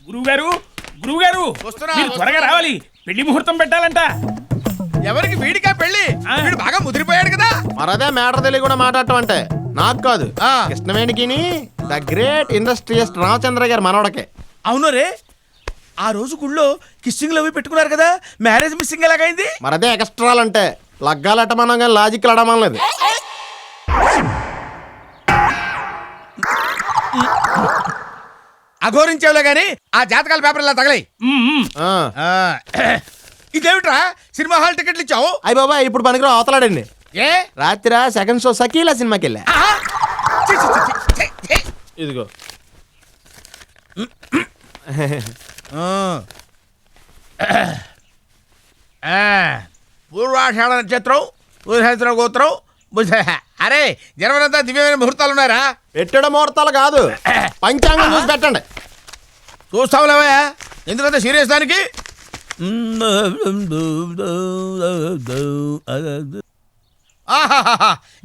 గురువుగారు గురువుగారు మీరు త్వరగా రావాలి, పెళ్లి ముహూర్తం పెట్టాలంట. ఎవరికి వీడికా పెళ్లి? వీడు బాగా ముదిరిపోయాడు కదా. మరదే మేటర్ తెలియకుండా మాట్లాడటం అంటే నాకు కాదు, కృష్ణవేణికి ద గ్రేట్ ఇండస్ట్రియలిస్ట్ రామచంద్ర గారు మనవడకే. అవును రే, ఆ రోజు గుళ్ళో కిస్సింగ్లు అవి పెట్టుకున్నారు కదా, మ్యారేజ్ మిస్సింగ్ ఎలాగైంది? మరదే ఎక్స్ట్రాలు అంటే లగ్గాలు అట్టమనం కానీ లాజిక్లు అడమనలేదు. అఘోరించేవులే గాని ఆ జాతకాల పేపర్ ఇలా తగలయి. ఇదేమిట్రా సినిమా హాల్ టికెట్లు ఇచ్చావు? అయ్యి బాబా ఇప్పుడు పనికిరా అవతలాడండి. ఏ రాత్రి సెకండ్ షో సకీలా సినిమాకి వెళ్ళా. ఇదిగో పూర్వాషాఢ నక్షత్రం, పూర్వేశ్వర గోత్రం. అరే జనవరంతా దివ్యమైన ముహూర్తాలు ఉన్నారా? పెట్టడం ముహూర్తాలు కాదు, పంచాంగం చూసి పెట్టండి. చూస్తావులేవయ్యా, ఎందుకంత సీరియస్ దానికి?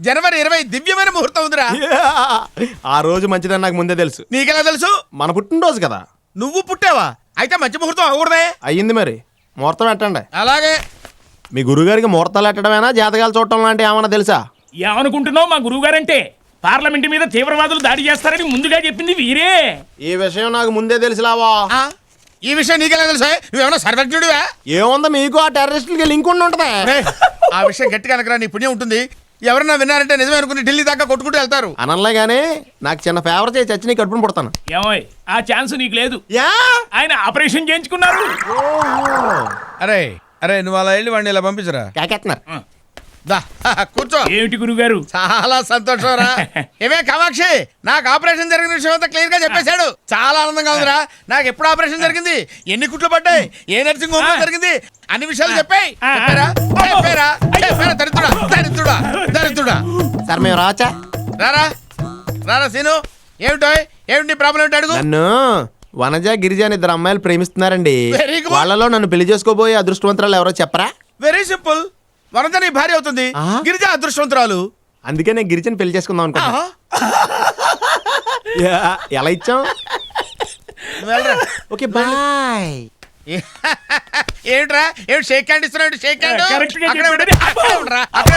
జనవరి 20 దివ్యమైన ముహూర్తం ఉందిరా. ఆ రోజు మంచిదని నాకు ముందే తెలుసు. నీకెలా తెలుసు? మన పుట్టినరోజు కదా. నువ్వు పుట్టావా? అయితే మంచి ముహూర్తం అవ్వకూడదే. అయ్యింది మరి, ముహూర్తం పెట్టండి. అలాగే. మీ గురుగారికి ముహూర్తాలు పెట్టడమేనా, జాతకాలు చూడటం లాంటివి ఏమన్నా తెలుసా? ఏమనుకుంటున్నావు? మా గురువుగారంటే పార్లమెంట్ మీద తీవ్రవాదులు దాడి చేస్తారని ముందుగా చెప్పింది వీరే. ఈ విషయం నాకు ముందే తెలుసులావా. ఈ విషయం నీకెలా తెలుసా? నువ్వేమన్నా సర్వజ్ఞుడివా? ఏముందా మీకు ఆ టెర్రరిస్టులకి లింక్ ఉండి ఉంటది. ఆ విషయం గట్టిగా అనకరా, నీ పుణ్యం ఉంటుంది. ఎవరన్నా విన్నారంటే నిజమే అనుకుని ఢిల్లీ దాకా కొట్టుకుంటూ వెళ్తారు. అనలే గానీ నాకు చిన్న ఫేవర్ చేసి చచ్చి నీ కడుపుని పుడతాను. ఏమోయ్, ఆ ఛాన్స్ నీకు లేదు. యా ఆయన ఆపరేషన్ చేయించుకున్నారు. అరే అరే నువ్వు అలా వెళ్ళి వాడిని ఇలా పంపించరా. కాకెత్తున్నారు. దా కూర్చో. ఏమిటి గురుగారు? చాలా సంతోషం రా. ఏమే కామాక్షి, నాకు ఆపరేషన్ జరిగిన విషయం అంతా క్లియర్ గా చెప్పేశాడు. చాలా ఆనందంగా ఉందిరా. నాకు ఎప్పుడు ఆపరేషన్ జరిగింది, ఎన్ని కుట్లు పడ్డాయి, ఏ నర్సింగ్ హోమ్ జరిగింది, అన్ని విషయాలు చెప్పాయి. దరిద్రుడా దరిద్రుడా దరిద్రుడా. సార్ మేము రావచ్చా? రారా రారా సీను. ఏమిటో ఏమిటి ప్రాబ్లం ఏంటి అడుగు. నన్ను వనజ గిరిజ అని ఇద్దరు అమ్మాయిలు ప్రేమిస్తున్నారండి. Very good. వాళ్ళలో నన్ను పెళ్లి చేసుకోబోయే అదృష్టవంతురాలు ఎవరో చెప్పరా? Very simple. వనంత నీ భార్య అవుతుంది, గిరిజ అదృష్టవంతురాలు. అందుకే నేను గిరిజని పెళ్లి చేసుకుందాం అనుకున్నా. ఎలా ఇచ్చాం? Okay boy. ఏమిట్రా ఏమిటి షేక్ హ్యాండ్ ఇస్తున్నాడు? షేక్ హ్యాండ్ కరెక్ట్ గా అక్కడ చెప్పాడు. అక్కడ